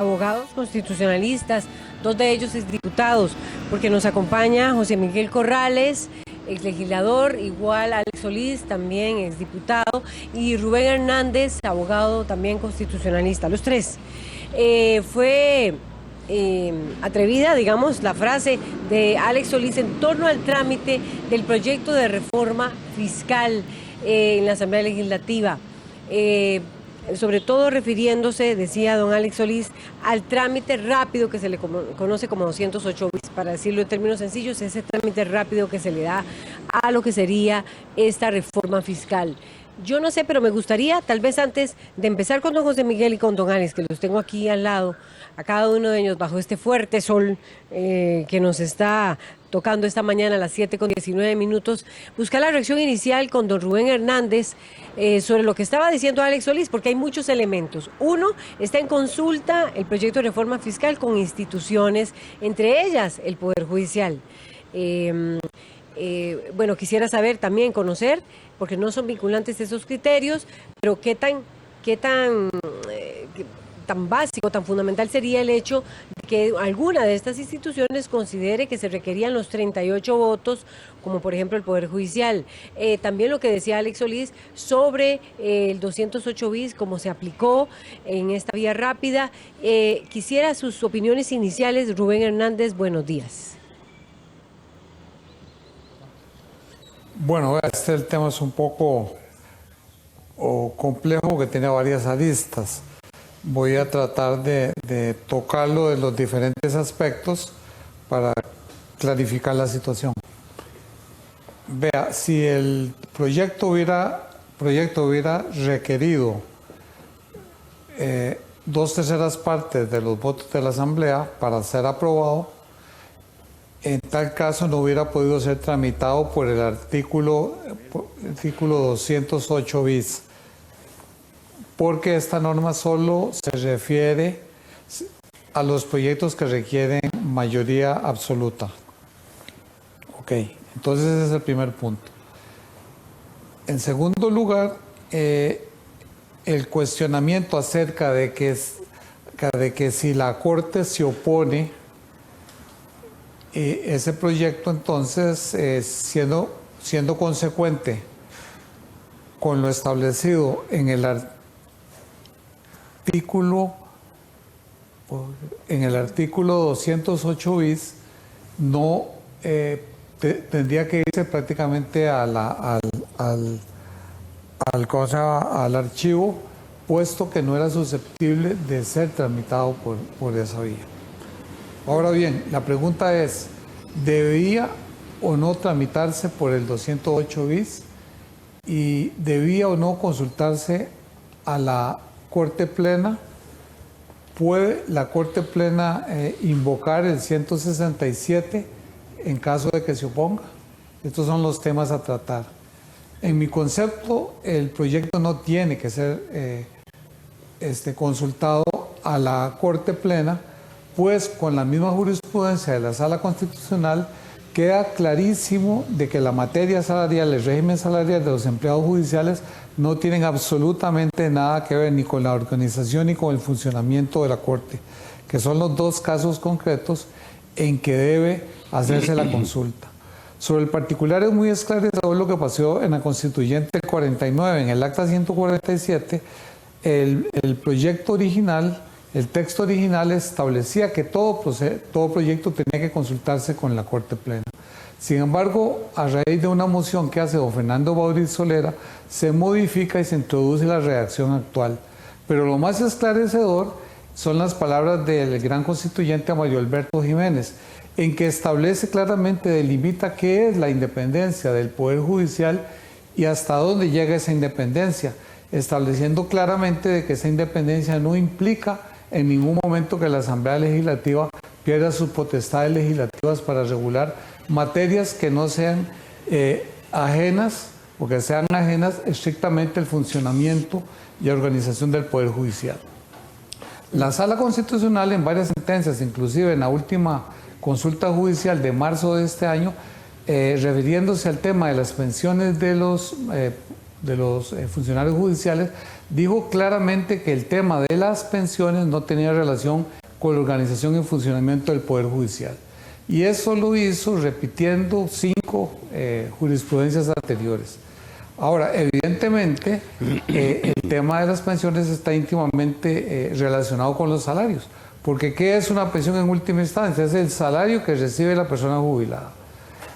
abogados constitucionalistas, dos de ellos exdiputados, porque nos acompaña José Miguel Corrales, exlegislador, igual Alex Solís, también exdiputado, y Rubén Hernández, abogado también constitucionalista, los tres. Fue atrevida, digamos, la frase de Alex Solís en torno al trámite del proyecto de reforma fiscal en la Asamblea Legislativa. Sobre todo refiriéndose, decía don Alex Solís, al trámite rápido que se le conoce como 208 bis, para decirlo en términos sencillos, ese trámite rápido que se le da a lo que sería esta reforma fiscal. Yo no sé, pero me gustaría, tal vez antes de empezar con don José Miguel y con don Alex, que los tengo aquí al lado, a cada uno de ellos bajo este fuerte sol que nos está tocando esta mañana a las 7:19, buscar la reacción inicial con don Rubén Hernández sobre lo que estaba diciendo Alex Solís, porque hay muchos elementos. Uno, está en consulta el proyecto de reforma fiscal con instituciones, entre ellas el Poder Judicial. Bueno, quisiera saber también, conocer, porque no son vinculantes esos criterios, pero qué tan básico, tan fundamental sería el hecho de que alguna de estas instituciones considere que se requerían los 38 votos, como por ejemplo el Poder Judicial. También lo que decía Alex Solís sobre el 208 bis, cómo se aplicó en esta vía rápida. Quisiera sus opiniones iniciales. Rubén Hernández, buenos días. Bueno, el tema es un poco complejo, que tiene varias aristas. Voy a tratar de tocarlo de los diferentes aspectos para clarificar la situación. Vea, si el proyecto hubiera requerido 2/3 partes de los votos de la Asamblea para ser aprobado, en tal caso no hubiera podido ser tramitado por el artículo 208 bis, porque esta norma solo se refiere a los proyectos que requieren mayoría absoluta. Ok, entonces ese es el primer punto. En segundo lugar, el cuestionamiento acerca de que si la Corte se opone ese proyecto, entonces, siendo consecuente con lo establecido en el artículo 208 bis, no tendría que irse prácticamente al archivo, puesto que no era susceptible de ser tramitado por esa vía. Ahora bien, la pregunta es, ¿debía o no tramitarse por el 208 bis? ¿Y debía o no consultarse a la Corte Plena? ¿Puede la Corte Plena invocar el 167 en caso de que se oponga? Estos son los temas a tratar. En mi concepto, el proyecto no tiene que ser consultado a la Corte Plena, pues con la misma jurisprudencia de la Sala Constitucional queda clarísimo de que la materia salarial, el régimen salarial de los empleados judiciales no tienen absolutamente nada que ver ni con la organización ni con el funcionamiento de la Corte, que son los dos casos concretos en que debe hacerse la consulta. Sobre el particular es muy esclarecedor lo que pasó en la Constituyente 49, en el acta 147, el proyecto original. El texto original establecía que todo proyecto tenía que consultarse con la Corte Plena. Sin embargo, a raíz de una moción que hace don Fernando Baudry Solera, se modifica y se introduce la redacción actual. Pero lo más esclarecedor son las palabras del gran constituyente Mario Alberto Jiménez, en que establece claramente, delimita qué es la independencia del Poder Judicial y hasta dónde llega esa independencia, estableciendo claramente de que esa independencia no implica en ningún momento que la Asamblea Legislativa pierda sus potestades legislativas para regular materias que no sean ajenas o que sean ajenas estrictamente al funcionamiento y organización del Poder Judicial. La Sala Constitucional, en varias sentencias, inclusive en la última consulta judicial de marzo de este año, refiriéndose al tema de las pensiones de los funcionarios judiciales, dijo claramente que el tema de las pensiones no tenía relación con la organización y funcionamiento del Poder Judicial. Y eso lo hizo repitiendo 5 jurisprudencias anteriores. Ahora, evidentemente, el tema de las pensiones está íntimamente relacionado con los salarios, porque ¿qué es una pensión en última instancia? Es el salario que recibe la persona jubilada.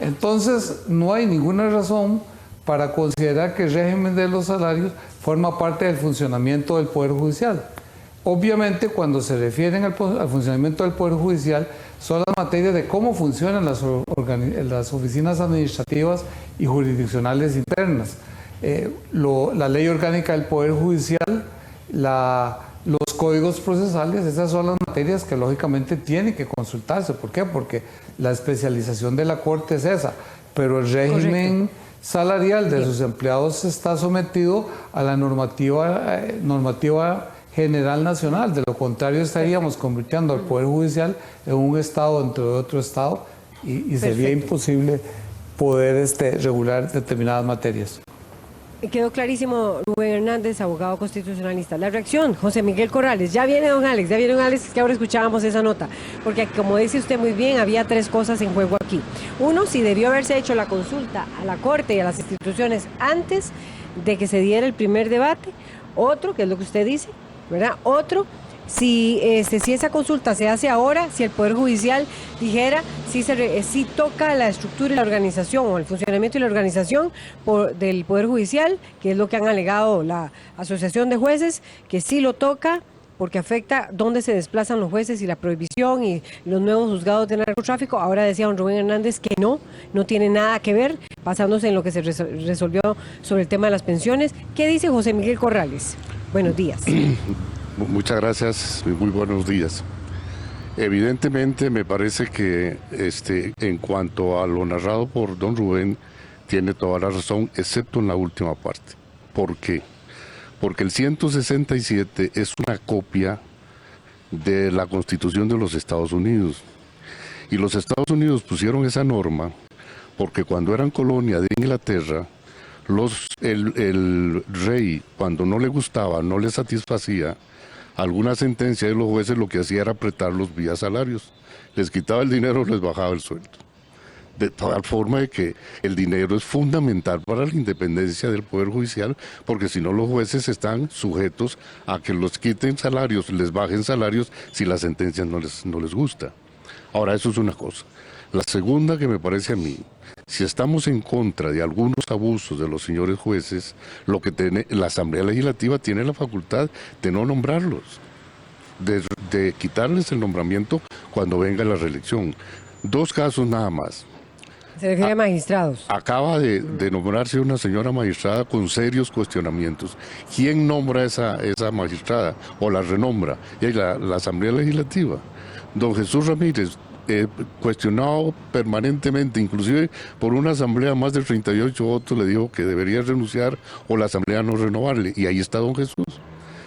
Entonces, no hay ninguna razón para considerar que el régimen de los salarios forma parte del funcionamiento del Poder Judicial. Obviamente, cuando se refieren al funcionamiento del Poder Judicial, son las materias de cómo funcionan las oficinas administrativas y jurisdiccionales internas. La ley orgánica del Poder Judicial, los códigos procesales, esas son las materias que lógicamente tienen que consultarse. ¿Por qué? Porque la especialización de la Corte es esa, pero el régimen salarial de sus empleados está sometido a la normativa general nacional. De lo contrario, estaríamos convirtiendo al Poder Judicial en un Estado dentro de otro Estado y sería imposible poder regular determinadas materias. Quedó clarísimo, Rubén Hernández, abogado constitucionalista. La reacción, José Miguel Corrales. Ya viene don Alex, que ahora escuchábamos esa nota. Porque como dice usted muy bien, había 3 cosas en juego aquí. Uno, si debió haberse hecho la consulta a la Corte y a las instituciones antes de que se diera el primer debate. Otro, que es lo que usted dice, ¿verdad? Otro, si esa consulta se hace ahora, si el Poder Judicial dijera si toca la estructura y la organización o el funcionamiento y la organización del Poder Judicial, que es lo que han alegado la Asociación de Jueces, que sí lo toca porque afecta dónde se desplazan los jueces y la prohibición y los nuevos juzgados de narcotráfico. Ahora decía don Rubén Hernández que no tiene nada que ver, basándose en lo que se resolvió sobre el tema de las pensiones. ¿Qué dice José Miguel Corrales? Buenos días. Muchas gracias, muy buenos días. Evidentemente me parece que en cuanto a lo narrado por don Rubén, tiene toda la razón, excepto en la última parte. ¿Por qué? Porque el 167 es una copia de la Constitución de los Estados Unidos. Y los Estados Unidos pusieron esa norma porque cuando eran colonia de Inglaterra, el rey, cuando no le gustaba, no le satisfacía alguna sentencia de los jueces, lo que hacía era apretarlos vía salarios. Les quitaba el dinero, les bajaba el sueldo. De tal forma de que el dinero es fundamental para la independencia del Poder Judicial, porque si no los jueces están sujetos a que los quiten salarios, les bajen salarios si la sentencia no les gusta. Ahora, eso es una cosa. La segunda que me parece a mí, si estamos en contra de algunos abusos de los señores jueces, lo que tiene la Asamblea Legislativa tiene la facultad de no nombrarlos, de quitarles el nombramiento cuando venga la reelección. 2 casos nada más. Se refiere a magistrados. Acaba de nombrarse una señora magistrada con serios cuestionamientos. ¿Quién nombra a esa magistrada o la renombra? Y la Asamblea Legislativa. Don Jesús Ramírez, cuestionado permanentemente, inclusive por una asamblea más de 38 votos, le dijo que debería renunciar o la asamblea no renovarle, y ahí está don Jesús.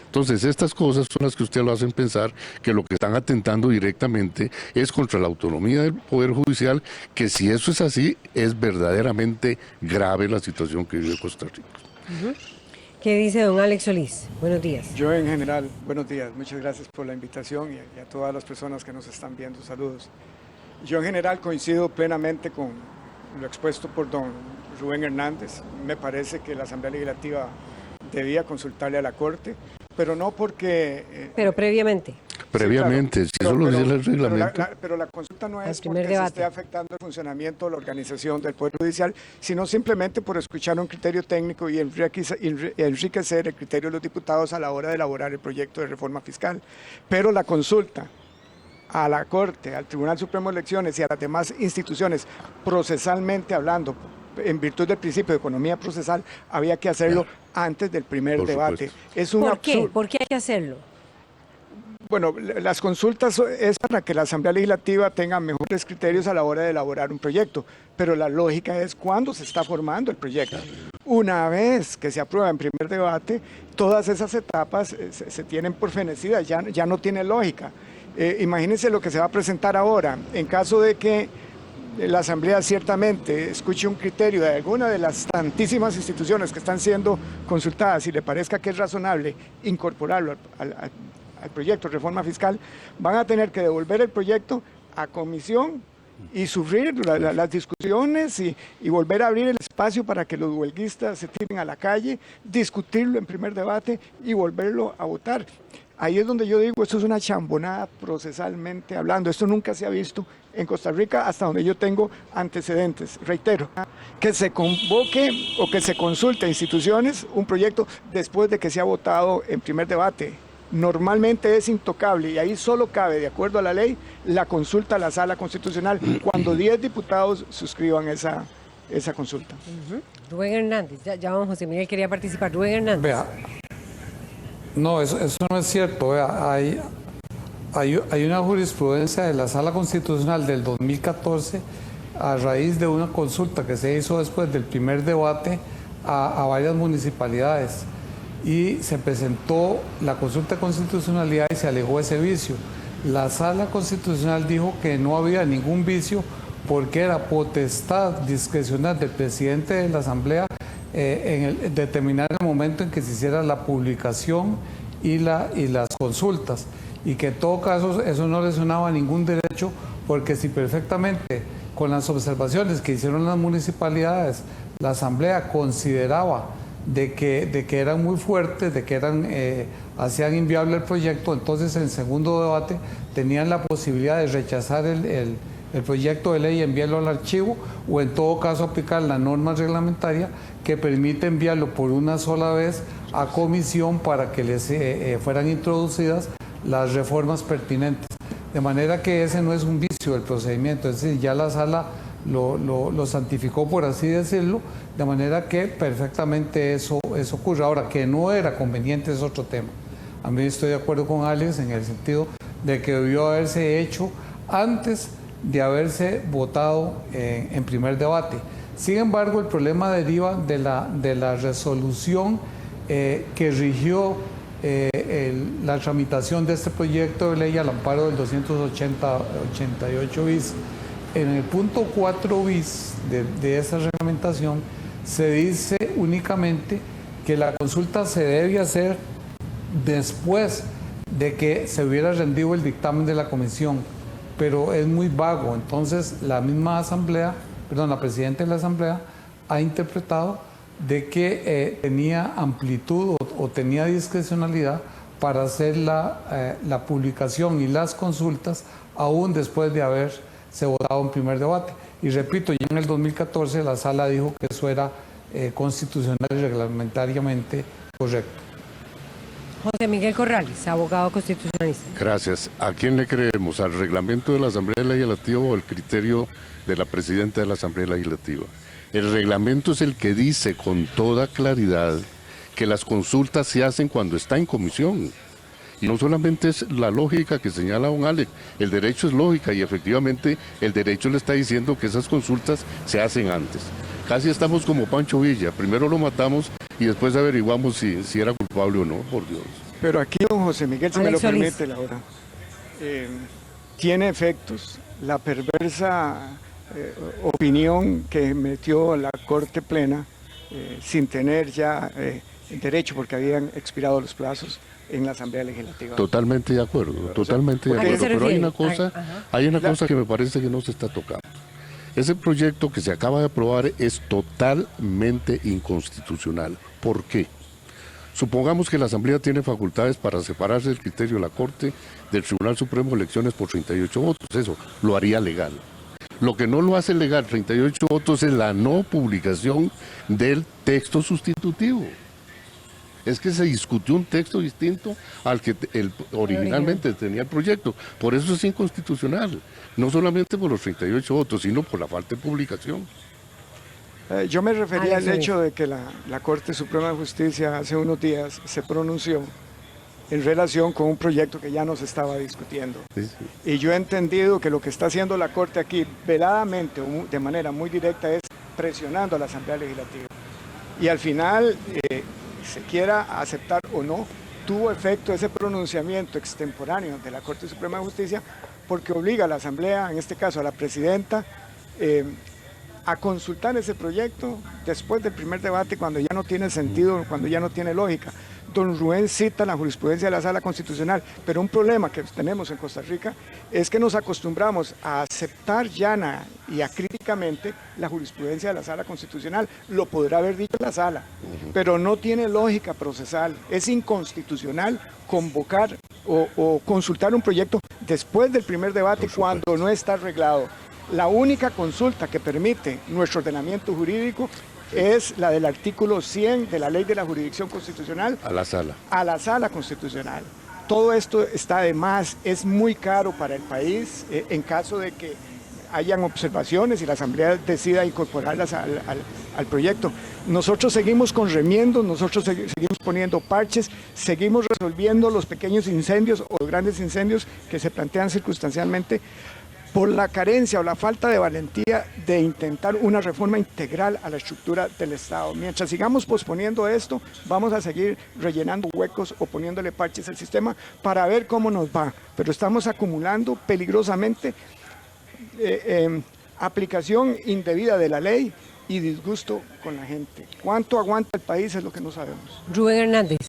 Entonces, estas cosas son las que usted lo hacen pensar que lo que están atentando directamente es contra la autonomía del Poder Judicial, que si eso es así, es verdaderamente grave la situación que vive Costa Rica. ¿Qué dice don Alex Solís? Buenos días. Yo en general, buenos días, muchas gracias por la invitación y a todas las personas que nos están viendo, saludos. Yo en general coincido plenamente con lo expuesto por don Rubén Hernández. Me parece que la Asamblea Legislativa debía consultarle a la Corte, pero no porque... pero previamente. Previamente, sí, claro, si eso lo dice el reglamento. Pero la consulta no es porque se esté afectando el funcionamiento o la organización del Poder Judicial, sino simplemente por escuchar un criterio técnico y enriquecer el criterio de los diputados a la hora de elaborar el proyecto de reforma fiscal. Pero la consulta a la Corte, al Tribunal Supremo de Elecciones y a las demás instituciones, procesalmente hablando, en virtud del principio de economía procesal, había que hacerlo antes del primer debate. ¿Por qué? ¿Por qué hay que hacerlo? Bueno, las consultas es para que la Asamblea Legislativa tenga mejores criterios a la hora de elaborar un proyecto, pero la lógica es cuándo se está formando el proyecto. Una vez que se aprueba en primer debate, todas esas etapas se tienen por fenecidas, ya no tiene lógica. Imagínense lo que se va a presentar ahora. En caso de que la Asamblea ciertamente escuche un criterio de alguna de las tantísimas instituciones que están siendo consultadas y le parezca que es razonable incorporarlo al proyecto de reforma fiscal, van a tener que devolver el proyecto a comisión y sufrir las discusiones y volver a abrir el espacio para que los huelguistas se tiren a la calle, discutirlo en primer debate y volverlo a votar. Ahí es donde yo digo, esto es una chambonada procesalmente hablando, esto nunca se ha visto en Costa Rica hasta donde yo tengo antecedentes. Reitero, que se convoque o que se consulte a instituciones un proyecto después de que se ha votado en primer debate. Normalmente es intocable y ahí solo cabe, de acuerdo a la ley, la consulta a la Sala Constitucional cuando 10 diputados suscriban esa consulta. Rubén Hernández, ya vamos, José Miguel quería participar. Rubén Hernández. Vea, no, eso no es cierto. Vea, hay una jurisprudencia de la Sala Constitucional del 2014 a raíz de una consulta que se hizo después del primer debate a varias municipalidades. Y se presentó la consulta de constitucionalidad y se alejó ese vicio. La Sala Constitucional dijo que no había ningún vicio porque era potestad discrecional del presidente de la Asamblea determinar el momento en que se hiciera la publicación y las consultas, y que en todo caso eso no lesionaba ningún derecho, porque si perfectamente con las observaciones que hicieron las municipalidades la Asamblea consideraba de que eran muy fuertes, de que hacían inviable el proyecto, entonces en segundo debate tenían la posibilidad de rechazar el proyecto de ley y enviarlo al archivo, o en todo caso aplicar la norma reglamentaria que permite enviarlo por una sola vez a comisión para que les fueran introducidas las reformas pertinentes. De manera que ese no es un vicio del procedimiento, es decir, ya la sala lo santificó, por así decirlo, de manera que perfectamente eso ocurre. Ahora, que no era conveniente es otro tema. A mí estoy de acuerdo con Alex en el sentido de que debió haberse hecho antes de haberse votado en primer debate. Sin embargo, el problema deriva de la resolución que rigió la tramitación de este proyecto de ley al amparo del 288 bis. En el punto 4 bis de esa reglamentación se dice únicamente que la consulta se debe hacer después de que se hubiera rendido el dictamen de la comisión, pero es muy vago. Entonces la misma asamblea, la presidenta de la asamblea ha interpretado de que tenía amplitud o tenía discrecionalidad para hacer la publicación y las consultas aún después de haberse votado en primer debate. Y repito, ya en el 2014 la sala dijo que eso era constitucional y reglamentariamente correcto. José Miguel Corrales, abogado constitucionalista. Gracias. ¿A quién le creemos? ¿Al reglamento de la Asamblea Legislativa o al criterio de la presidenta de la Asamblea Legislativa? El reglamento es el que dice con toda claridad que las consultas se hacen cuando está en comisión. Y no solamente es la lógica que señala don Alex, el derecho es lógica y efectivamente el derecho le está diciendo que esas consultas se hacen antes. Casi estamos como Pancho Villa, primero lo matamos y después averiguamos si era culpable o no, por Dios. Pero aquí, don José Miguel, si me lo permite, Laura, tiene efectos. La perversa opinión que metió la Corte Plena sin tener ya derecho, porque habían expirado los plazos en la Asamblea Legislativa. Totalmente de acuerdo, totalmente de acuerdo. Pero hay una cosa que me parece que no se está tocando. Ese proyecto que se acaba de aprobar es totalmente inconstitucional. ¿Por qué? Supongamos que la Asamblea tiene facultades para separarse del criterio de la Corte del Tribunal Supremo de Elecciones por 38 votos. Eso lo haría legal. Lo que no lo hace legal, 38 votos, es la no publicación del texto sustitutivo. Es que se discutió un texto distinto al que originalmente tenía el proyecto. Por eso es inconstitucional. No solamente por los 38 votos, sino por la falta de publicación. Yo me refería al hecho de que la Corte Suprema de Justicia hace unos días se pronunció en relación con un proyecto que ya nos estaba discutiendo. Sí. Y yo he entendido que lo que está haciendo la Corte aquí, veladamente, de manera muy directa, es presionando a la Asamblea Legislativa. Y al final, se quiera aceptar o no, tuvo efecto ese pronunciamiento extemporáneo de la Corte Suprema de Justicia, porque obliga a la Asamblea, en este caso a la presidenta, a consultar ese proyecto después del primer debate, cuando ya no tiene sentido, cuando ya no tiene lógica. Don Rubén cita la jurisprudencia de la Sala Constitucional, pero un problema que tenemos en Costa Rica es que nos acostumbramos a aceptar llana y acríticamente la jurisprudencia de la Sala Constitucional. Lo podrá haber dicho la Sala, pero no tiene lógica procesal. Es inconstitucional convocar o consultar un proyecto después del primer debate cuando no está arreglado. La única consulta que permite nuestro ordenamiento jurídico es la del artículo 100 de la Ley de la Jurisdicción Constitucional. A la Sala. A la Sala Constitucional. Todo esto está de más, es muy caro para el país en caso de que hayan observaciones y la Asamblea decida incorporarlas al proyecto. Nosotros seguimos con remiendos, nosotros seguimos poniendo parches, seguimos resolviendo los pequeños incendios o los grandes incendios que se plantean circunstancialmente, por la carencia o la falta de valentía de intentar una reforma integral a la estructura del Estado. Mientras sigamos posponiendo esto, vamos a seguir rellenando huecos o poniéndole parches al sistema para ver cómo nos va. Pero estamos acumulando peligrosamente aplicación indebida de la ley y disgusto con la gente. ¿Cuánto aguanta el país? Es lo que no sabemos. Rubén Hernández,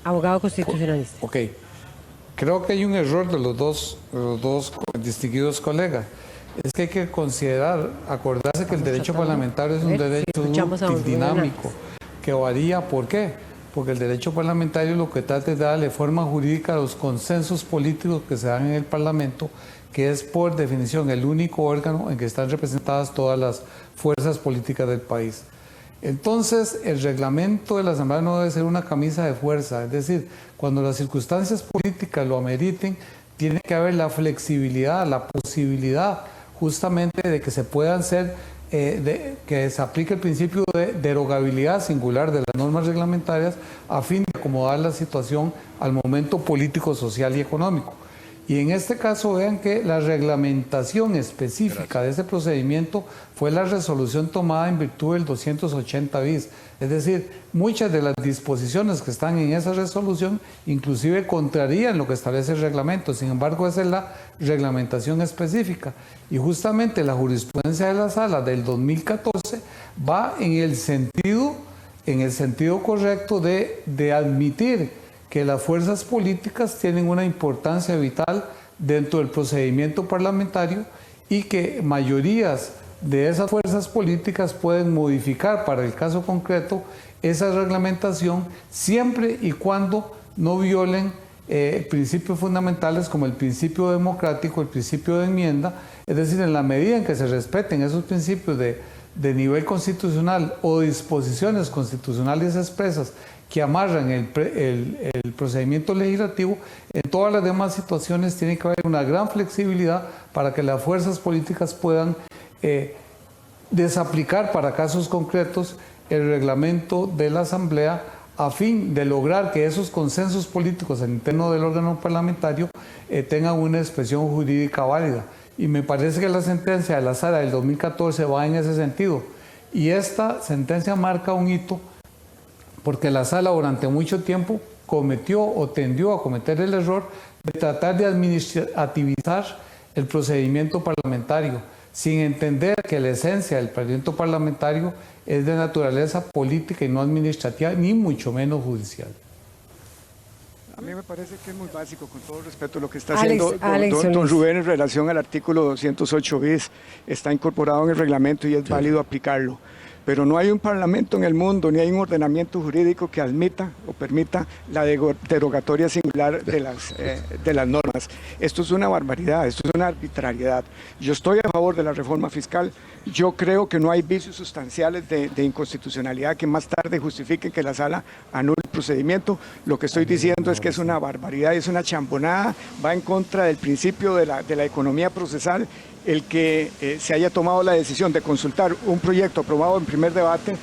abogado constitucionalista. Ok. Creo que hay un error de los dos distinguidos colegas. Es que hay que acordarse que el derecho parlamentario es un derecho útil, dinámico, que varía. ¿Por qué? Porque el derecho parlamentario lo que trata es de darle forma jurídica a los consensos políticos que se dan en el Parlamento, que es por definición el único órgano en que están representadas todas las fuerzas políticas del país. Entonces, el reglamento de la Asamblea no debe ser una camisa de fuerza, es decir, cuando las circunstancias políticas lo ameriten, tiene que haber la flexibilidad, la posibilidad justamente de que se puedan hacer, que se aplique el principio de derogabilidad singular de las normas reglamentarias a fin de acomodar la situación al momento político, social y económico. Y en este caso vean que la reglamentación específica de ese procedimiento fue la resolución tomada en virtud del 280 bis. Es decir, muchas de las disposiciones que están en esa resolución inclusive contrarían lo que establece el reglamento. Sin embargo, esa es la reglamentación específica. Y justamente la jurisprudencia de la Sala del 2014 va en el sentido correcto de admitir que las fuerzas políticas tienen una importancia vital dentro del procedimiento parlamentario y que mayorías de esas fuerzas políticas pueden modificar para el caso concreto esa reglamentación siempre y cuando no violen principios fundamentales como el principio democrático, el principio de enmienda, es decir, en la medida en que se respeten esos principios de nivel constitucional o disposiciones constitucionales expresas que amarran el procedimiento legislativo, en todas las demás situaciones tiene que haber una gran flexibilidad para que las fuerzas políticas puedan desaplicar para casos concretos el reglamento de la Asamblea a fin de lograr que esos consensos políticos en interno del órgano parlamentario tengan una expresión jurídica válida. Y me parece que la sentencia de la Sala del 2014 va en ese sentido. Y esta sentencia marca un hito porque la Sala durante mucho tiempo cometió o tendió a cometer el error de tratar de administrativizar el procedimiento parlamentario, sin entender que la esencia del procedimiento parlamentario es de naturaleza política y no administrativa, ni mucho menos judicial. A mí me parece que es muy básico, con todo respeto, lo que está haciendo don Rubén en relación al artículo 208 bis. Está incorporado en el reglamento y es válido aplicarlo. Pero no hay un parlamento en el mundo, ni hay un ordenamiento jurídico que admita o permita la derogatoria singular de las normas. Esto es una barbaridad, esto es una arbitrariedad. Yo estoy a favor de la reforma fiscal. Yo creo que no hay vicios sustanciales de inconstitucionalidad que más tarde justifiquen que la Sala anule el procedimiento. Lo que estoy diciendo es que es una barbaridad, es una champonada, va en contra del principio de la economía procesal el que se haya tomado la decisión de consultar un proyecto aprobado en primer debate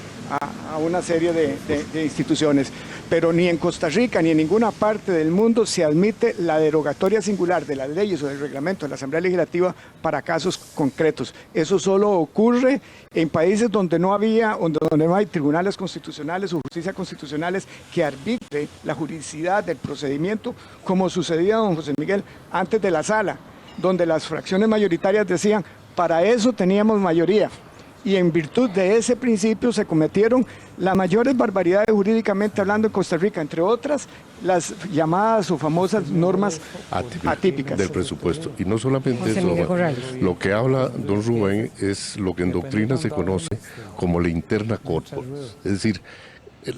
a una serie de instituciones. Pero ni en Costa Rica ni en ninguna parte del mundo se admite la derogatoria singular de las leyes o del reglamento de la Asamblea Legislativa para casos concretos. Eso solo ocurre en países donde no hay tribunales constitucionales o justicia constitucionales que arbitre la juridicidad del procedimiento, como sucedía, don José Miguel, antes de la Sala, donde las fracciones mayoritarias decían Para eso teníamos mayoría. Y en virtud de ese principio se cometieron las mayores barbaridades jurídicamente hablando en Costa Rica, entre otras las llamadas o famosas normas atípicas del presupuesto. Y no solamente José eso, Miguel Corrales. lo que habla don Rubén es lo que en doctrina se conoce como la interna corporis. Es decir,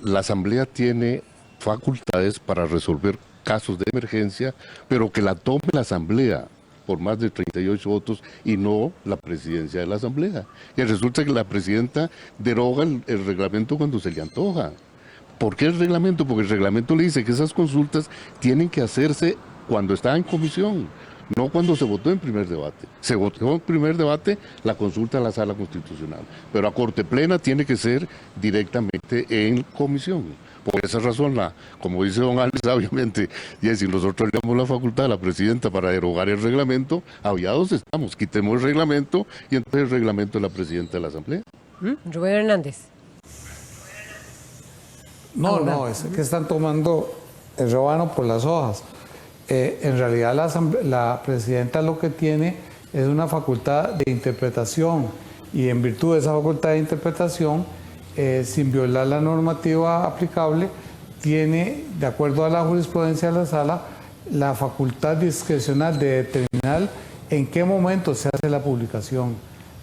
la Asamblea tiene facultades para resolver casos de emergencia, pero que la tome la Asamblea por más de 38 votos y no la presidencia de la Asamblea. Y resulta que la presidenta deroga el reglamento cuando se le antoja. ¿Por qué el reglamento? Porque el reglamento le dice que esas consultas tienen que hacerse cuando está en comisión, no cuando se votó en primer debate. Se votó en primer debate la consulta a la Sala Constitucional, pero a Corte Plena tiene que ser directamente en comisión. Por esa razón, como dice don Alex, obviamente, y si nosotros le damos la facultad a la presidenta para derogar el reglamento, aviados estamos, quitemos el reglamento y entonces el reglamento de la presidenta de la Asamblea. Rubén Hernández. No, es que están tomando el rábano por las hojas. En realidad la presidenta lo que tiene es una facultad de interpretación y en virtud de esa facultad de interpretación, sin violar la normativa aplicable, tiene, de acuerdo a la jurisprudencia de la Sala, la facultad discrecional de determinar en qué momento se hace la publicación.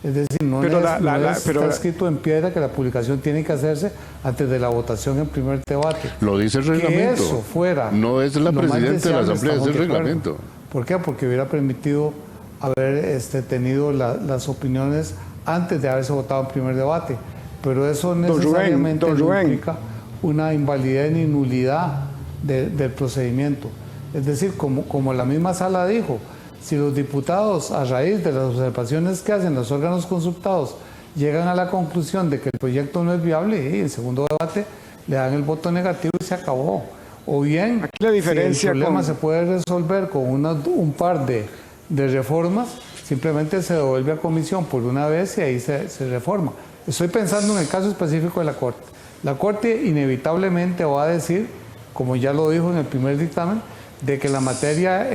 Es decir, no está escrito en piedra que la publicación tiene que hacerse antes de la votación en primer debate. Lo dice el reglamento. Que eso fuera. No es la presidenta de la Asamblea, es el reglamento. ¿Por qué? Porque hubiera permitido haber tenido las opiniones antes de haberse votado en primer debate. Pero eso necesariamente implica una invalidez ni nulidad del procedimiento. Es decir, como la misma Sala dijo, si los diputados, a raíz de las observaciones que hacen los órganos consultados, llegan a la conclusión de que el proyecto no es viable, y en segundo debate le dan el voto negativo y se acabó. O bien, aquí la diferencia si el problema se puede resolver con un par de reformas, simplemente se devuelve a comisión por una vez y ahí se reforma. Estoy pensando en el caso específico de la Corte. La Corte inevitablemente va a decir, como ya lo dijo en el primer dictamen, de que la materia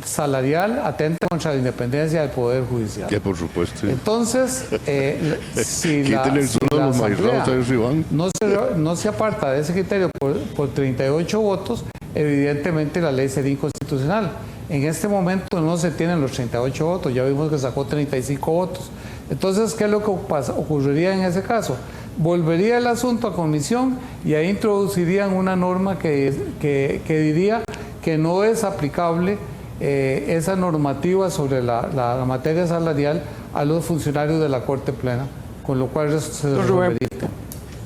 salarial atenta contra la independencia del Poder Judicial. Que por supuesto. Sí. Entonces, si la Asamblea no se aparta de ese criterio por 38 votos, evidentemente la ley sería inconstitucional. En este momento no se tienen los 38 votos, ya vimos que sacó 35 votos. Entonces, ¿qué es lo que ocurriría en ese caso? Volvería el asunto a comisión y ahí introducirían una norma que diría que no es aplicable esa normativa sobre la materia salarial a los funcionarios de la Corte Plena, con lo cual se resolvería.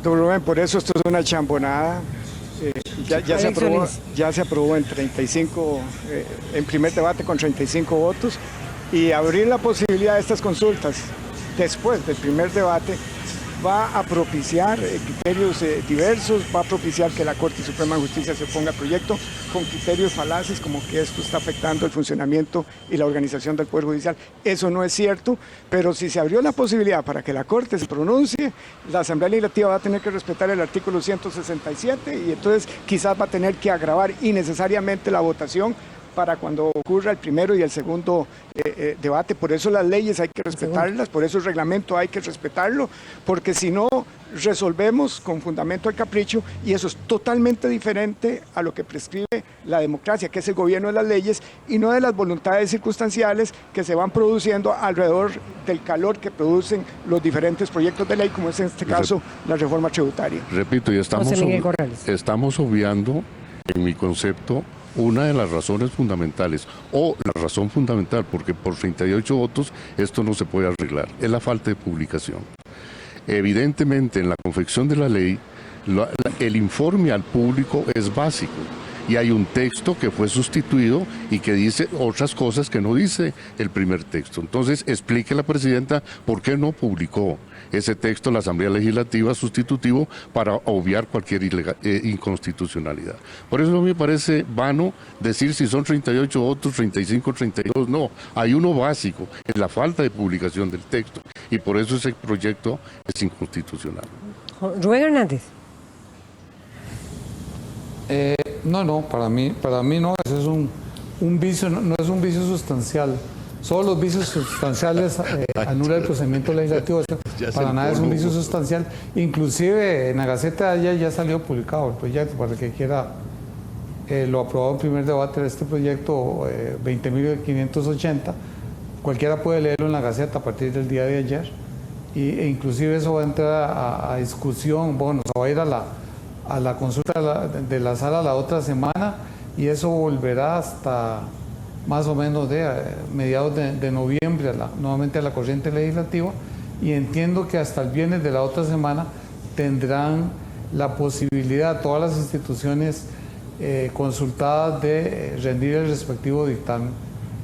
Don Rubén, por eso esto es una chambonada. Ya se aprobó en 35, en primer debate con 35 votos, y abrir la posibilidad de estas consultas después del primer debate va a propiciar criterios diversos, va a propiciar que la Corte Suprema de Justicia se oponga al proyecto con criterios falaces como que esto está afectando el funcionamiento y la organización del Poder Judicial. Eso no es cierto, pero si se abrió la posibilidad para que la Corte se pronuncie, la Asamblea Legislativa va a tener que respetar el artículo 167 y entonces quizás va a tener que agravar innecesariamente la votación para cuando ocurra el primero y el segundo debate. Por eso las leyes hay que respetarlas, por eso el reglamento hay que respetarlo, porque si no resolvemos con fundamento al capricho, y eso es totalmente diferente a lo que prescribe la democracia, que es el gobierno de las leyes y no de las voluntades circunstanciales que se van produciendo alrededor del calor que producen los diferentes proyectos de ley, como es en este caso la reforma tributaria. Repito, y estamos obviando, en mi concepto, una de las razones fundamentales, o la razón fundamental, porque por 38 votos esto no se puede arreglar, es la falta de publicación. Evidentemente, en la confección de la ley, el informe al público es básico, y hay un texto que fue sustituido y que dice otras cosas que no dice el primer texto. Entonces, explique la presidenta por qué no publicó ese texto la Asamblea Legislativa sustitutivo para obviar cualquier inconstitucionalidad. Por eso me parece vano decir si son 38 votos, 35, 32. No, hay uno básico, es la falta de publicación del texto, y por eso ese proyecto es inconstitucional. Rubén Hernández. No, para mí no, ese es un un vicio, no es un vicio sustancial. Solo los vicios sustanciales anula el procedimiento legislativo. Para nada es un vicio sustancial. Inclusive en la Gaceta ya salió publicado el proyecto, para el que quiera lo aprobado en primer debate de este proyecto 20.580. Cualquiera puede leerlo en la Gaceta a partir del día de ayer. E inclusive eso va a entrar a discusión, bueno, se va a ir a la consulta de la sala la otra semana, y eso volverá hasta más o menos de mediados de noviembre nuevamente a la corriente legislativa, y entiendo que hasta el viernes de la otra semana tendrán la posibilidad todas las instituciones consultadas de rendir el respectivo dictamen.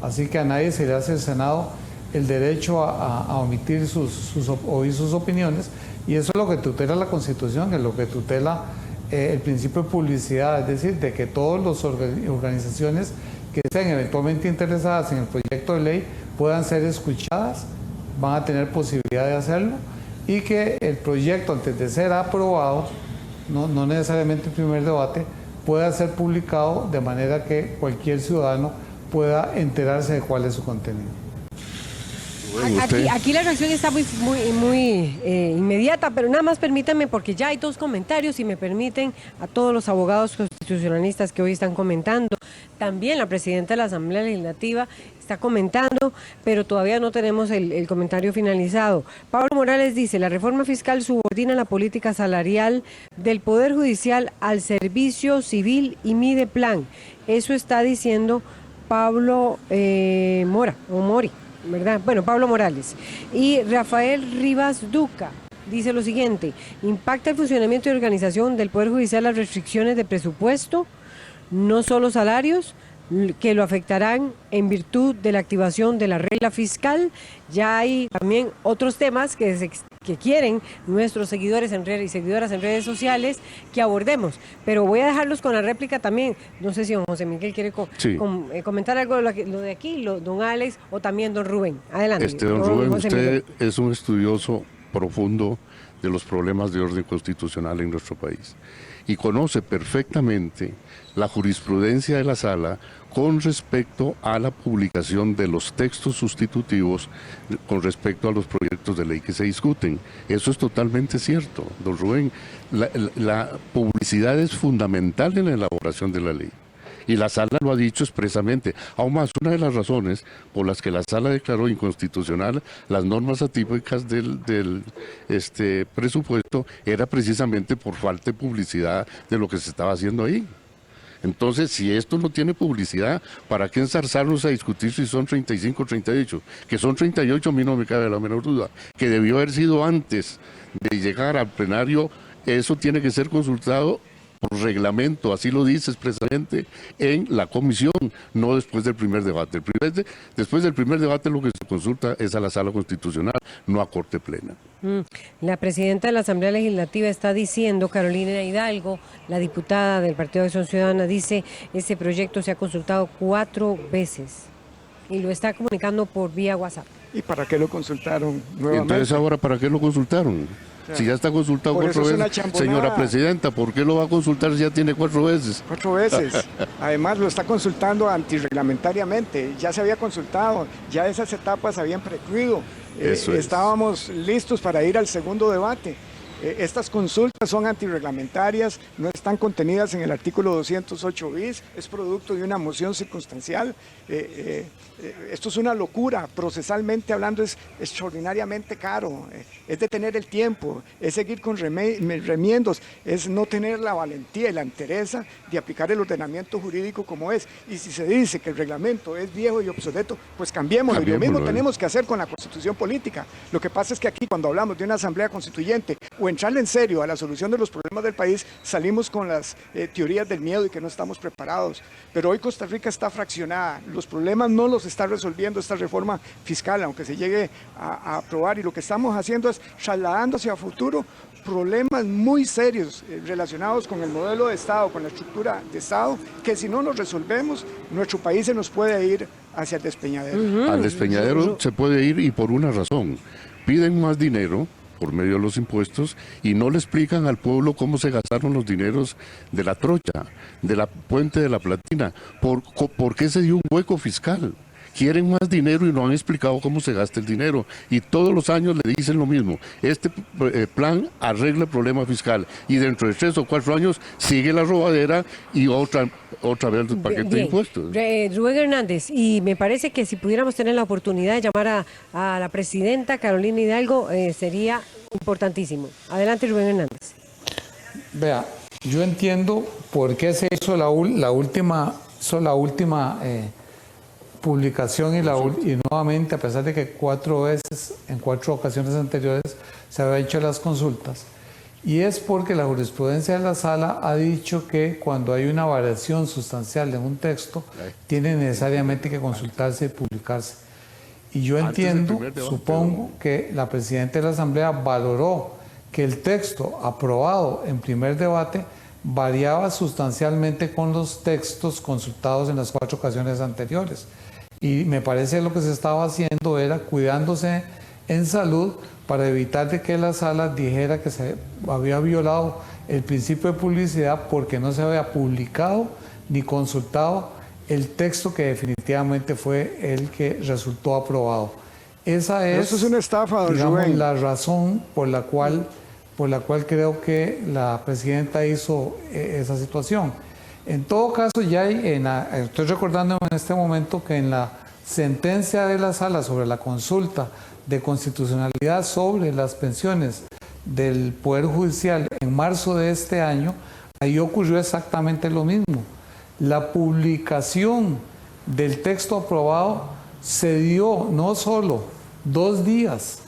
Así que a nadie se le hace el Senado el derecho a omitir oír sus opiniones, y eso es lo que tutela la Constitución, es lo que tutela el principio de publicidad, es decir, de que todas las organizaciones que estén eventualmente interesadas en el proyecto de ley puedan ser escuchadas, van a tener posibilidad de hacerlo, y que el proyecto, antes de ser aprobado, no necesariamente el primer debate, pueda ser publicado de manera que cualquier ciudadano pueda enterarse de cuál es su contenido. Aquí la reacción está muy inmediata, pero nada más permítanme, porque ya hay dos comentarios, si me permiten, a todos los abogados constitucionalistas que hoy están comentando. También la presidenta de la Asamblea Legislativa está comentando, pero todavía no tenemos el comentario finalizado. Pablo Morales dice: la reforma fiscal subordina la política salarial del Poder Judicial al servicio civil y mide plan. Eso está diciendo Pablo Mori, ¿verdad? Bueno, Pablo Morales. Y Rafael Rivas Duca dice lo siguiente: impacta el funcionamiento y organización del Poder Judicial las restricciones de presupuesto, no solo salarios, que lo afectarán en virtud de la activación de la regla fiscal. Ya hay también otros temas que quieren nuestros seguidores y seguidoras en redes sociales que abordemos, pero voy a dejarlos con la réplica también. No sé si don José Miguel quiere comentar algo de lo de aquí, don Alex, o también don Rubén. Adelante. Don Rubén, usted es un estudioso profundo de los problemas de orden constitucional en nuestro país y conoce perfectamente la jurisprudencia de la Sala con respecto a la publicación de los textos sustitutivos con respecto a los proyectos de ley que se discuten. Eso es totalmente cierto, don Rubén. La publicidad es fundamental en la elaboración de la ley. Y la Sala lo ha dicho expresamente. Aún más, una de las razones por las que la Sala declaró inconstitucional las normas atípicas del presupuesto era precisamente por falta de publicidad de lo que se estaba haciendo ahí. Entonces, si esto no tiene publicidad, ¿para qué enzarzarnos a discutir si son 35 o 38? Que son 38, a mí no me cabe la menor duda. Que debió haber sido antes de llegar al plenario. Eso tiene que ser consultado por reglamento, así lo dice expresamente en la comisión, no después del primer debate. Después del primer debate lo que se consulta es a la Sala Constitucional, no a Corte Plena. La presidenta de la Asamblea Legislativa está diciendo, Carolina Hidalgo, la diputada del Partido de Acción Ciudadana, dice: este proyecto se ha consultado 4 veces y lo está comunicando por vía WhatsApp. ¿Y para qué lo consultaron nuevamente? Entonces ahora, ¿para qué lo consultaron? Si ya está consultado 4 veces, señora presidenta, ¿por qué lo va a consultar si ya tiene 4 veces? 4 veces. Además lo está consultando antirreglamentariamente. Ya se había consultado, ya esas etapas habían precluido. Estábamos listos para ir al segundo debate. Estas consultas son antirreglamentarias, no están contenidas en el artículo 208 bis, es producto de una moción circunstancial. Esto es una locura, procesalmente hablando es extraordinariamente caro, es de tener el tiempo, es seguir con remiendos, es no tener la valentía y la entereza de aplicar el ordenamiento jurídico como es. Y si se dice que el reglamento es viejo y obsoleto, pues cambiémoslo. Y lo mismo tenemos que hacer con la Constitución política. Lo que pasa es que aquí, cuando hablamos de una asamblea constituyente o entrarle en serio a la solución de los problemas del país, salimos con las teorías del miedo y que no estamos preparados. Pero hoy Costa Rica está fraccionada, los problemas no los está resolviendo esta reforma fiscal, aunque se llegue a aprobar, y lo que estamos haciendo es trasladándose a futuro problemas muy serios relacionados con el modelo de Estado, con la estructura de Estado, que si no nos resolvemos, nuestro país se nos puede ir hacia el despeñadero. Al despeñadero se puede ir, y por una razón: piden más dinero por medio de los impuestos y no le explican al pueblo cómo se gastaron los dineros de la trocha, de la Puente de la Platina, por qué se dio un hueco fiscal. Quieren más dinero y no han explicado cómo se gasta el dinero. Y todos los años le dicen lo mismo. Este plan arregla el problema fiscal. Y dentro de 3 o 4 años sigue la robadera y otra vez el paquete de impuestos. Rubén Hernández, y me parece que si pudiéramos tener la oportunidad de llamar a la presidenta Carolina Hidalgo, sería importantísimo. Adelante, Rubén Hernández. Vea, yo entiendo por qué se hizo la última publicación y nuevamente, a pesar de que 4 veces, en 4 ocasiones anteriores, se había hecho las consultas. Y es porque la jurisprudencia de la Sala ha dicho que cuando hay una variación sustancial en un texto, tiene necesariamente que consultarse y publicarse. Y yo entiendo, supongo, que la presidenta de la Asamblea valoró que el texto aprobado en primer debate variaba sustancialmente con los textos consultados en las 4 ocasiones anteriores. Y me parece que lo que se estaba haciendo era cuidándose en salud para evitar de que la Sala dijera que se había violado el principio de publicidad porque no se había publicado ni consultado el texto que definitivamente fue el que resultó aprobado. Esa es, eso es una estafa, don digamos, Rubén. la razón por la cual creo que la presidenta hizo esa situación. En todo caso, ya estoy recordando en este momento que en la sentencia de la Sala sobre la consulta de constitucionalidad sobre las pensiones del Poder Judicial en marzo de este año, ahí ocurrió exactamente lo mismo. La publicación del texto aprobado se dio no solo 2 días,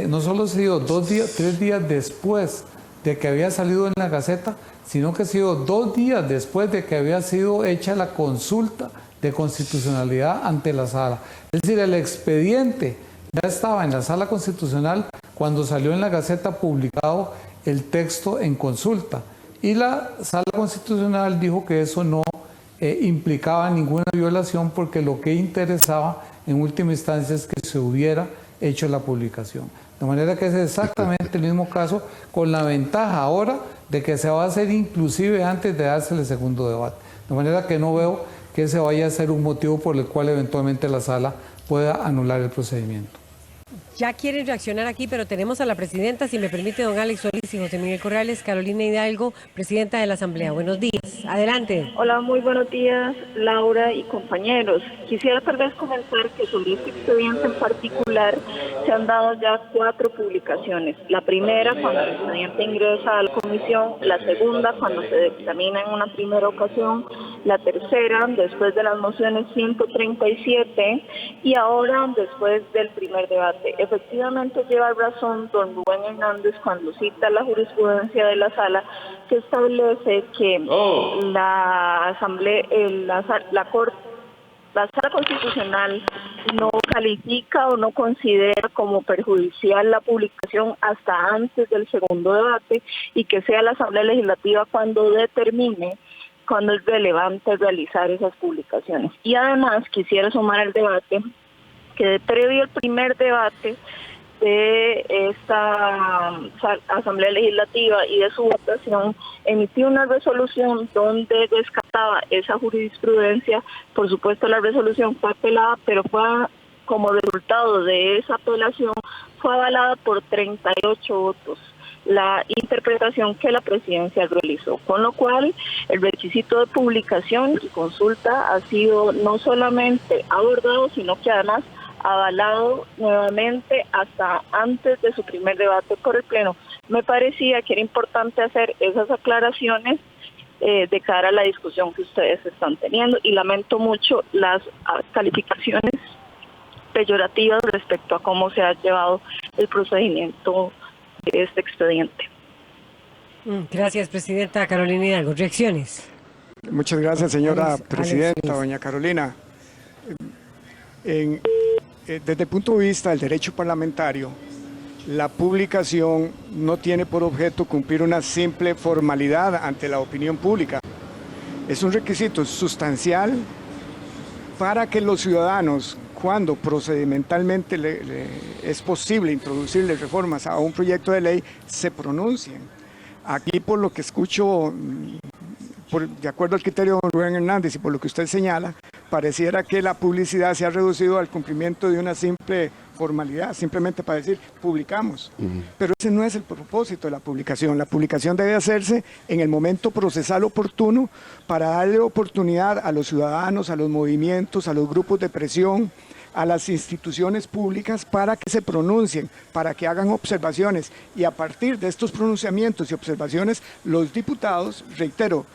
no solo se dio 3 días después de que había salido en la Gaceta, sino que se dio 2 días después de que había sido hecha la consulta de constitucionalidad ante la Sala. Es decir, el expediente ya estaba en la Sala Constitucional cuando salió en la Gaceta publicado el texto en consulta. Y la Sala Constitucional dijo que eso no implicaba ninguna violación porque lo que interesaba en última instancia es que se hubiera hecho la publicación. De manera que es exactamente el mismo caso, con la ventaja ahora de que se va a hacer inclusive antes de darse el segundo debate. De manera que no veo que ese vaya a ser un motivo por el cual eventualmente la Sala pueda anular el procedimiento. Ya quieren reaccionar aquí, pero tenemos a la presidenta, si me permite, don Alex Solís y José Miguel Corrales, Carolina Hidalgo, presidenta de la Asamblea. Buenos días. Adelante. Hola, muy buenos días, Laura y compañeros. Quisiera tal vez comentar que sobre este expediente en particular se han dado ya 4 publicaciones. La primera cuando el expediente ingresa a la comisión, la segunda cuando se dictamina en una primera ocasión, la tercera después de las mociones 137 y ahora después del primer debate. Efectivamente lleva razón don Rubén Hernández cuando cita la jurisprudencia de la Sala que establece que la Asamblea, la Sala Constitucional no califica o no considera como perjudicial la publicación hasta antes del segundo debate y que sea la Asamblea Legislativa cuando determine cuando es relevante realizar esas publicaciones. Y además quisiera sumar al debate que previo al primer debate de esta Asamblea Legislativa y de su votación, emitió una resolución donde descartaba esa jurisprudencia. Por supuesto, la resolución fue apelada, pero fue como resultado de esa apelación, fue avalada por 38 votos la interpretación que la presidencia realizó, con lo cual el requisito de publicación y consulta ha sido no solamente abordado, sino que además avalado nuevamente hasta antes de su primer debate por el Pleno. Me parecía que era importante hacer esas aclaraciones de cara a la discusión que ustedes están teniendo y lamento mucho las calificaciones peyorativas respecto a cómo se ha llevado el procedimiento de este expediente. Gracias, presidenta Carolina Hidalgo. ¿Reacciones? Muchas gracias, señora presidenta, Alex. doña Carolina. Desde el punto de vista del derecho parlamentario, la publicación no tiene por objeto cumplir una simple formalidad ante la opinión pública. Es un requisito sustancial para que los ciudadanos, cuando procedimentalmente es posible introducirle reformas a un proyecto de ley, se pronuncien. Aquí, por lo que escucho, de acuerdo al criterio de Rubén Hernández y por lo que usted señala, pareciera que la publicidad se ha reducido al cumplimiento de una simple formalidad, simplemente para decir, publicamos. Pero ese no es el propósito de la publicación. La publicación debe hacerse en el momento procesal oportuno para darle oportunidad a los ciudadanos, a los movimientos, a los grupos de presión, a las instituciones públicas para que se pronuncien, para que hagan observaciones. Y a partir de estos pronunciamientos y observaciones, los diputados, reitero,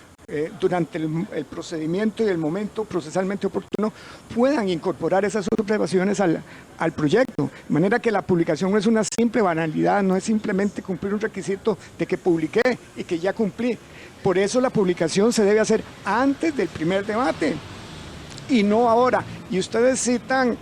durante el procedimiento y el momento procesalmente oportuno, puedan incorporar esas observaciones al proyecto. De manera que la publicación no es una simple banalidad, no es simplemente cumplir un requisito de que publiqué y que ya cumplí. Por eso la publicación se debe hacer antes del primer debate y no ahora. Y ustedes citan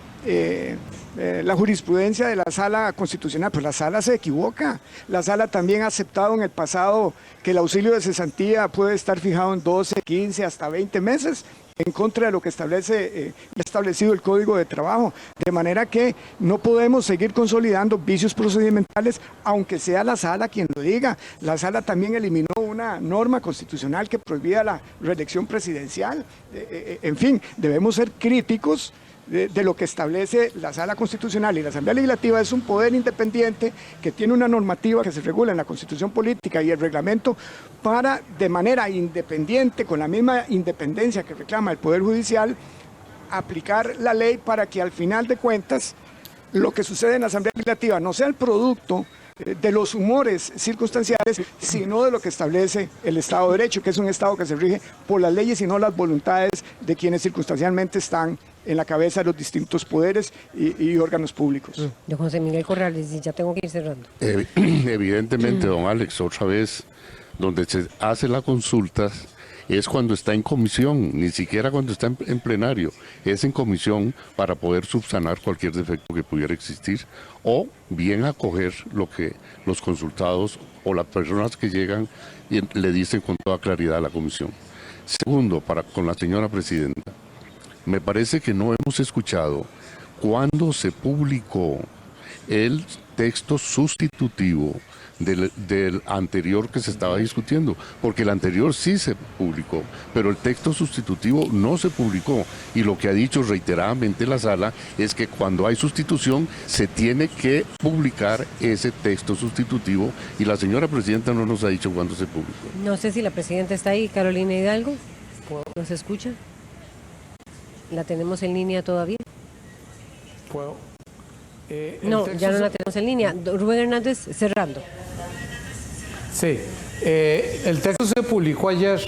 la jurisprudencia de la Sala Constitucional, pues la Sala se equivoca. La Sala también ha aceptado en el pasado que el auxilio de cesantía puede estar fijado en 12, 15, hasta 20 meses, en contra de lo que ha establecido el Código de Trabajo. De manera que no podemos seguir consolidando vicios procedimentales, aunque sea la Sala quien lo diga. La Sala también eliminó una norma constitucional que prohibía la reelección presidencial. En fin, debemos ser críticos de lo que establece la Sala Constitucional, y la Asamblea Legislativa es un poder independiente que tiene una normativa que se regula en la Constitución Política y el reglamento para, de manera independiente, con la misma independencia que reclama el Poder Judicial, aplicar la ley para que al final de cuentas lo que sucede en la Asamblea Legislativa no sea el producto de los humores circunstanciales, sino de lo que establece el Estado de Derecho, que es un Estado que se rige por las leyes y no las voluntades de quienes circunstancialmente están en la cabeza de los distintos poderes y órganos públicos. Don José Miguel Corrales, y ya tengo que ir cerrando. Evidentemente, don Alex, otra vez, donde se hace la consulta es cuando está en comisión, ni siquiera cuando está en plenario, es en comisión para poder subsanar cualquier defecto que pudiera existir o bien acoger lo que los consultados o las personas que llegan y le dicen con toda claridad a la comisión. Segundo, con la señora presidenta, me parece que no hemos escuchado cuándo se publicó el texto sustitutivo del anterior que se estaba discutiendo, porque el anterior sí se publicó, pero el texto sustitutivo no se publicó, y lo que ha dicho reiteradamente la Sala es que cuando hay sustitución se tiene que publicar ese texto sustitutivo, y la señora presidenta no nos ha dicho cuándo se publicó. No sé si la presidenta está ahí, Carolina Hidalgo, ¿nos escucha? ¿La tenemos en línea todavía? ¿Puedo? No, ya no la tenemos en línea. Rubén Hernández, cerrando. Sí, el texto se publicó ayer.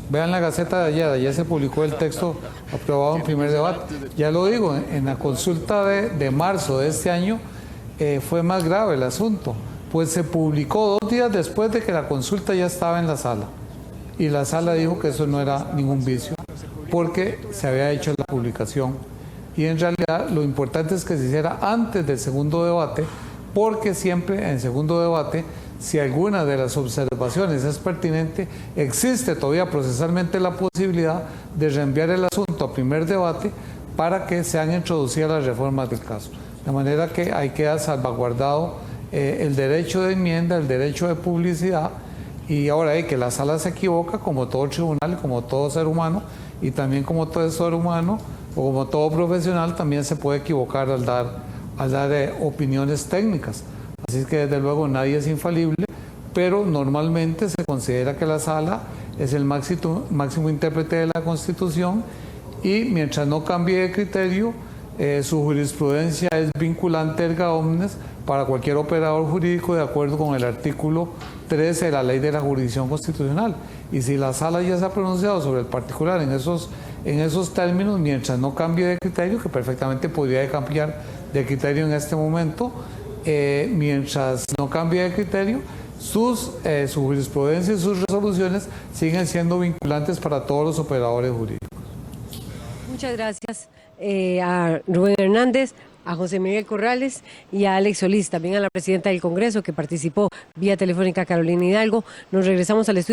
Vean la Gaceta de ayer se publicó el texto aprobado en primer debate. Ya lo digo, en la consulta de marzo de este año fue más grave el asunto, pues se publicó 2 días después de que la consulta ya estaba en la Sala. Y la Sala dijo que eso no era ningún vicio, porque se había hecho la publicación. Y en realidad lo importante es que se hiciera antes del segundo debate, porque siempre en el segundo debate, si alguna de las observaciones es pertinente, existe todavía procesalmente la posibilidad de reenviar el asunto a primer debate para que sean introducidas las reformas del caso. De manera que ahí queda salvaguardado el derecho de enmienda, el derecho de publicidad, y ahora que la Sala se equivoca, como todo tribunal, como todo ser humano, y también como todo ser humano, o como todo profesional, también se puede equivocar al dar opiniones técnicas. Así es que desde luego nadie es infalible, pero normalmente se considera que la Sala es el máximo intérprete de la Constitución, y mientras no cambie de criterio, su jurisprudencia es vinculante erga omnes para cualquier operador jurídico de acuerdo con el artículo 13 de la Ley de la Jurisdicción Constitucional. Y si la Sala ya se ha pronunciado sobre el particular en esos términos, mientras no cambie de criterio, que perfectamente podría cambiar de criterio en este momento, mientras no cambie de criterio, su jurisprudencia y sus resoluciones siguen siendo vinculantes para todos los operadores jurídicos. Muchas gracias a Rubén Hernández, a José Miguel Corrales y a Alex Solís, también a la presidenta del Congreso que participó vía telefónica, Carolina Hidalgo. Nos regresamos al estudio.